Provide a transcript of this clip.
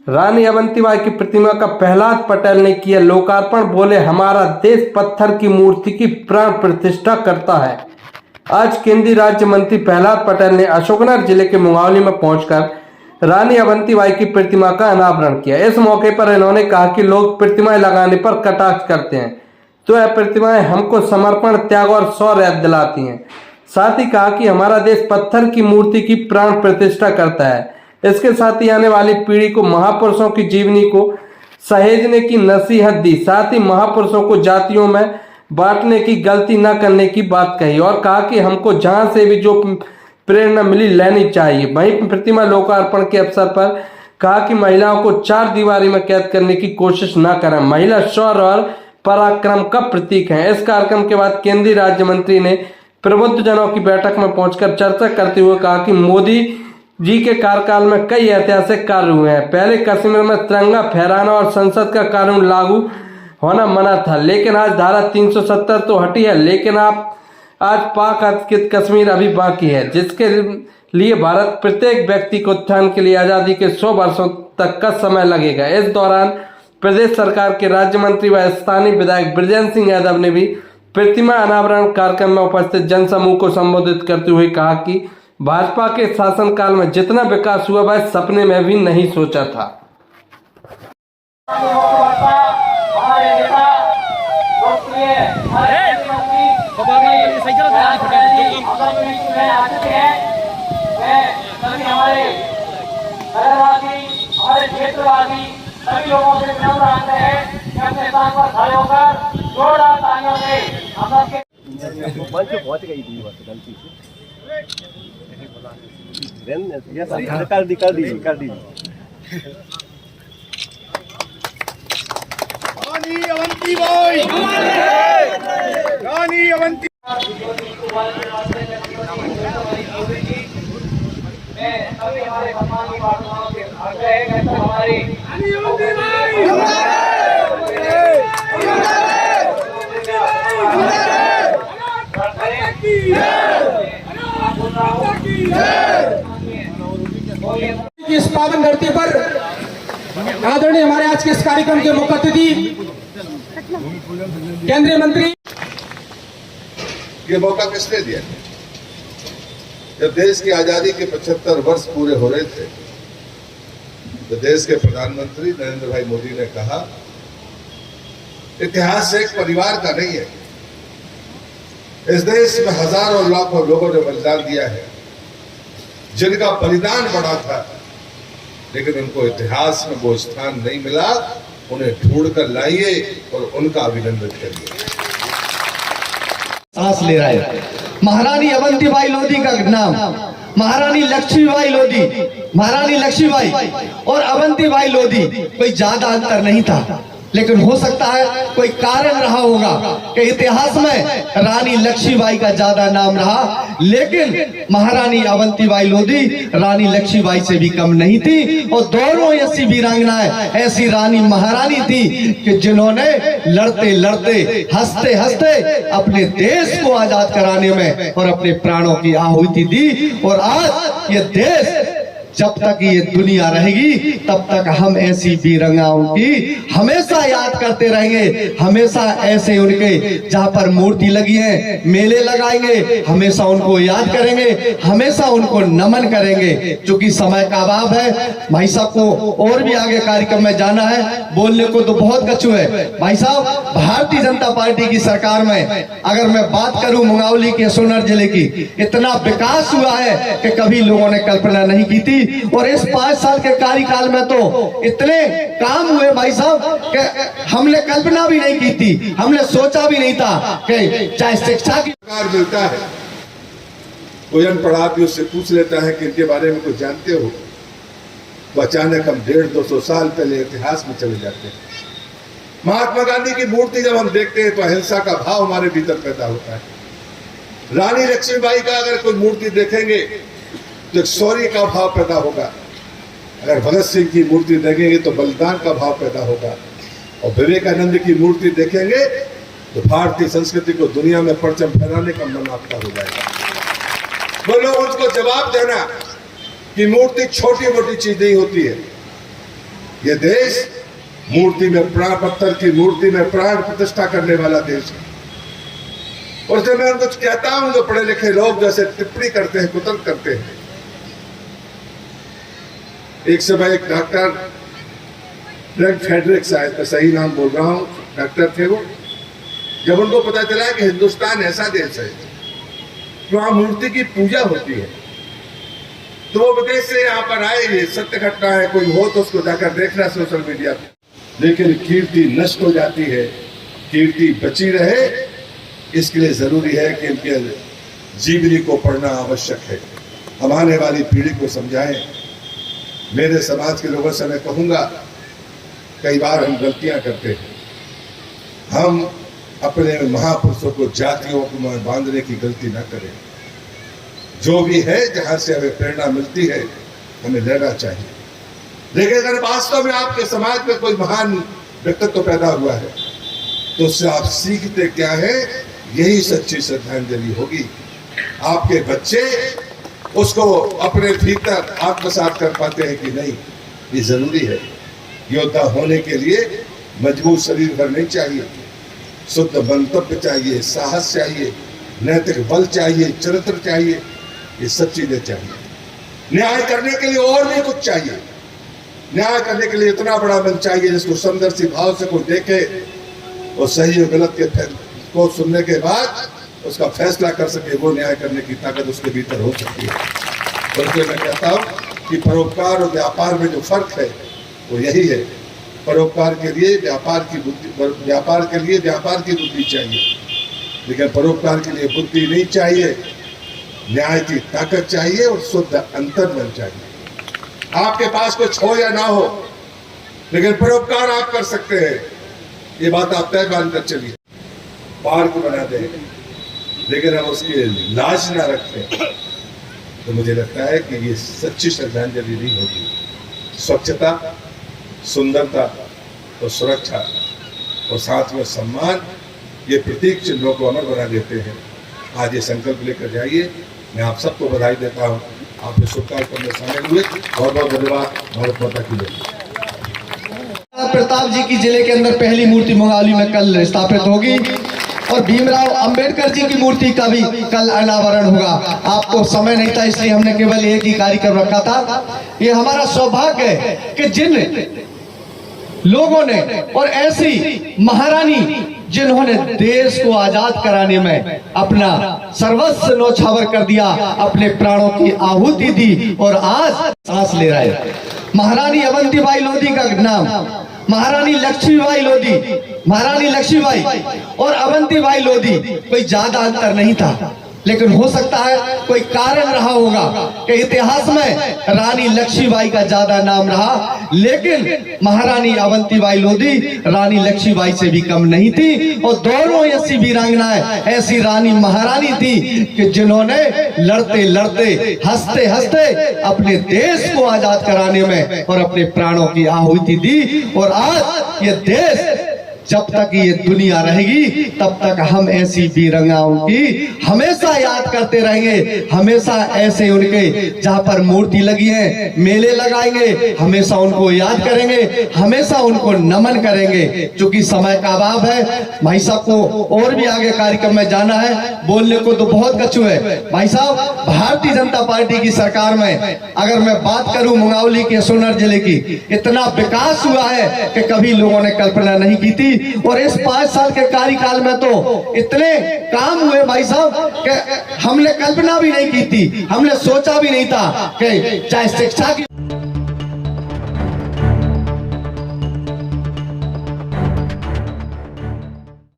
रानी अवंतीबाई की प्रतिमा का प्रहलाद पटेल ने किया लोकार्पण। बोले, हमारा देश पत्थर की मूर्ति की प्राण प्रतिष्ठा करता है। आज केंद्रीय राज्य मंत्री प्रहलाद पटेल ने अशोकनगर जिले के मुंगावली में पहुंचकर रानी अवंतीबाई की प्रतिमा का अनावरण किया। इस मौके पर इन्होंने कहा कि लोग प्रतिमाएं लगाने पर कटाक्ष करते हैं, तो यह प्रतिमाएं हमको समर्पण, त्याग और शौर्य याद दिलाती हैं। साथ ही कहा कि हमारा देश पत्थर की मूर्ति की प्राण प्रतिष्ठा करता है। इसके साथ ही आने वाली पीढ़ी को महापुरुषों की जीवनी को सहेजने की नसीहत दी। साथ ही महापुरुषों को जातियों में बांटने की गलती न करने की बात कही और कहा कि हमको जहां से भी जो प्रेरणा मिली लेनी चाहिए। वहीं प्रतिमा लोकार्पण के अवसर पर कहा कि महिलाओं को चार दीवारी में कैद करने की कोशिश न करें। महिला शौर्य और पराक्रम का प्रतीक है। इस कार्यक्रम के बाद केंद्रीय राज्य मंत्री ने प्रबुद्ध जनों की बैठक में पहुंचकर चर्चा करते हुए कहा कि मोदी जी के कार्यकाल में कई ऐतिहासिक कार्य हुए हैं। पहले कश्मीर में तिरंगा फहराना और संसद का कानून लागू होना मना था, लेकिन आज धारा 370 तो हटी है, लेकिन आज पाक अधिकृत कश्मीर अभी बाकी है, जिसके लिए भारत प्रत्येक व्यक्ति को उत्थान के लिए आजादी के 100 वर्षों तक का समय लगेगा। इस दौरान प्रदेश सरकार के राज्य मंत्री व स्थानीय विधायक बृजेंद्र सिंह यादव ने भी प्रतिमा अनावरण कार्यक्रम में उपस्थित जनसमूह को संबोधित करते हुए कहा कि भाजपा के शासनकाल में जितना विकास हुआ वह सपने में भी नहीं सोचा था। सभी लोगों से विनम्र आग्रह है कि अपने स्थान पर खड़े होकर जोरदार तालियों से हम सबके बहुत गई थी गलती से कर दी रानी अवंतीबाई, रानी अवंती सभी हमारे सम्मानित वार्ताओं से आग्रह है कि हमारी इस पावन धरती पर आदरणीय हमारे आज के इस कार्यक्रम के मुख्य अतिथि केंद्रीय मंत्री। ये मौका किसने दिया? जब देश की आजादी के 75 वर्ष पूरे हो रहे थे तो देश के प्रधानमंत्री नरेंद्र भाई मोदी ने कहा, इतिहास एक परिवार का नहीं है। इस देश में हजारों लाखों लोगों ने बलिदान दिया है, जिनका बलिदान बड़ा था, लेकिन उनको इतिहास में वो स्थान नहीं मिला। उन्हें ढूंढ कर लाइए और उनका अभिनंदन करिए। सांस ले रहा है। महारानी अवंतीबाई लोधी का नाम, महारानी लक्ष्मीबाई लोधी, महारानी लक्ष्मीबाई और अवंतीबाई लोधी कोई ज्यादा अंतर नहीं था, लेकिन हो सकता है कोई कारण रहा होगा कि इतिहास में रानी लक्ष्मीबाई का ज्यादा नाम रहा, लेकिन महारानी अवंतीबाई लोधी रानी लक्ष्मीबाई से भी कम नहीं थी। और दोनों ऐसी वीरांगनाएं, ऐसी रानी महारानी थी कि जिन्होंने लड़ते लड़ते, हंसते हंसते अपने देश को आजाद कराने में और अपने प्राणों की आहुति दी। और आज ये देश, जब तक ये दुनिया रहेगी तब तक हम ऐसी वीरांगनाओं की हमेशा याद करते रहेंगे। हमेशा ऐसे उनके जहां पर मूर्ति लगी है, मेले लगाएंगे, हमेशा उनको याद करेंगे, हमेशा उनको नमन करेंगे। क्योंकि समय का अभाव है, भाई साहब को और भी आगे कार्यक्रम में जाना है, बोलने को तो बहुत कछु है। भाई साहब, भारतीय जनता पार्टी की सरकार में अगर मैं बात करूं मुंगावली के अशोकनगर जिले की, इतना विकास हुआ है कि कभी लोगों ने कल्पना नहीं की थी। और इस 5 साल के कार्यकाल में तो इतने काम हुए भाई साहब कि हमने कल्पना भी नहीं की थी, हमने सोचा भी नहीं था कि चाहे शिक्षा की मिलता है। कोई अनपढ़ आदमी उससे पूछ लेता है कि इनके बारे में कुछ जानते हो, तो अचानक हम 150-200 साल पहले इतिहास में चले जाते हैं। महात्मा गांधी की मूर्ति जब हम देखते हैं तो अहिंसा का भाव हमारे भीतर पैदा होता है। रानी लक्ष्मीबाई का अगर कोई मूर्ति देखेंगे तो शौर्य का भाव पैदा होगा। अगर भगत सिंह की मूर्ति देखेंगे तो बलिदान का भाव पैदा होगा। और विवेकानंद की मूर्ति देखेंगे तो भारतीय संस्कृति को दुनिया में परचम फहराने का मन आपका हो जाएगा। बोलो, उसको जवाब देना कि मूर्ति छोटी मोटी चीज नहीं होती है। ये देश मूर्ति में प्राण, पत्थर की मूर्ति में प्राण प्रतिष्ठा करने वाला देश है। और जब मैं उनको कहता हूं, जो पढ़े लिखे लोग जैसे टिप्पणी करते हैं, कुतर्क करते हैं। एक समय एक डॉक्टर फ्रैंक फेडरिक शायद मैं सही नाम बोल रहा हूं, डॉक्टर थे वो। जब उनको पता चला कि हिंदुस्तान ऐसा देश है वहां मूर्ति की पूजा होती है, तो वो विदेश से यहाँ पर आए। ये सत्य घटना है, कोई हो तो उसको जाकर देखना सोशल मीडिया पे। लेकिन कीर्ति नष्ट हो जाती है, कीर्ति बची रहे, इसके लिए जरूरी है कि इनके जीवनी को पढ़ना आवश्यक है। हम आने वाली पीढ़ी को समझाएं। मेरे समाज के लोगों से मैं कहूंगा, कई बार हम गलतियां करते हैं। हम अपने महापुरुषों को जातियों को बांधने की गलती न करें। जो भी है, जहां से हमें प्रेरणा मिलती है, हमें लेना चाहिए। लेकिन अगर वास्तव में आपके समाज में कोई महान व्यक्तित्व पैदा हुआ है, तो उससे आप सीखते क्या है, यही सच्ची श्रद्धांजलि होगी। आपके बच्चे उसको अपने भीतर आत्मसात कर पाते हैं कि नहीं, ये जरूरी है। योद्धा होने के लिए मजबूत शरीर भर नहीं चाहिए, शुद्ध मंतव्य चाहिए, साहस चाहिए, नैतिक बल चाहिए, चरित्र चाहिए, ये सब चीजें चाहिए। न्याय करने के लिए और भी कुछ चाहिए। न्याय करने के लिए इतना बड़ा मन चाहिए जिसको समदर्शी भाव से कोई देखे और सही और गलत के को सुनने के बाद उसका फैसला कर सके। वो न्याय करने की ताकत उसके भीतर हो सकती है। बल्कि मैं कहता हूँ कि परोपकार और व्यापार में जो फर्क है वो यही है। परोपकार के लिए व्यापार की बुद्धि, व्यापार के लिए व्यापार की बुद्धि चाहिए, लेकिन परोपकार के लिए बुद्धि नहीं चाहिए। न्याय की ताकत चाहिए और शुद्ध अंतर्मन चाहिए। आपके पास कुछ हो या ना हो, लेकिन परोपकार आप कर सकते हैं, ये बात आप तय मानकर चलिए। पार्क बना दें, लेकिन हम उसकी लाज ना रखें, तो मुझे लगता है कि ये सच्ची श्रद्धांजलि नहीं होगी। स्वच्छता, सुंदरता और सुरक्षा और साथ में सम्मान, ये प्रतीक चिन्हों को अमर बना देते हैं। आज ये संकल्प लेकर जाइए। मैं आप सबको बधाई देता हूँ। आप इस शुभ कार्यक्रम में शामिल हुए, बहुत बहुत धन्यवाद। भारत माता की जय। प्रताप जी की जिले के अंदर पहली मूर्ति मंगावली में कल स्थापित होगी और भीमराव अंबेडकर जी की मूर्ति का भी कल अनावरण होगा। आपको समय नहीं था, इसलिए हमने केवल एक ही कार्यक्रम रखा था। ये हमारा सौभाग्य है कि जिन लोगों ने और ऐसी महारानी जिन्होंने देश को आजाद कराने में अपना सर्वस्व न्यौछावर कर दिया, अपने प्राणों की आहुति दी और आज सांस ले रहे हैं। महारानी अवंतीबाई लोधी का नाम महारानी लक्ष्मीबाई लोधी, महारानी लक्ष्मीबाई और अवंतीबाई लोधी कोई ज्यादा अंतर नहीं था, लेकिन हो सकता है कोई कारण रहा होगा कि इतिहास में रानी लक्ष्मीबाई का ज्यादा नाम रहा, लेकिन महारानी अवंतीबाई लोधी रानी लक्ष्मीबाई से भी कम नहीं थी। और दोनों ऐसी वीरांगनाएं, ऐसी रानी महारानी थी कि जिन्होंने लड़ते लड़ते, हंसते हंसते अपने देश को आजाद कराने में और अपने प्राणों की आहुति दी। और आज ये देश, जब तक ये दुनिया रहेगी, तब तक हम ऐसी वीरांगनाओं की हमेशा याद करते रहेंगे। हमेशा ऐसे उनके जहां पर मूर्ति लगी है, मेले लगाएंगे, हमेशा उनको याद करेंगे, हमेशा उनको नमन करेंगे। क्योंकि समय का अभाव है, भाई साहब को और भी आगे कार्यक्रम में जाना है, बोलने को तो बहुत कछु है। भाई साहब, भारतीय जनता पार्टी की सरकार में अगर मैं बात करूं मंगावली के सोनर जिले की, इतना विकास हुआ है कि कभी लोगों ने कल्पना नहीं की थी। और इस 5 साल के कार्यकाल में तो इतने काम हुए भाई साहब कि हमने कल्पना भी नहीं की थी, हमने सोचा भी नहीं था कि चाहे शिक्षा की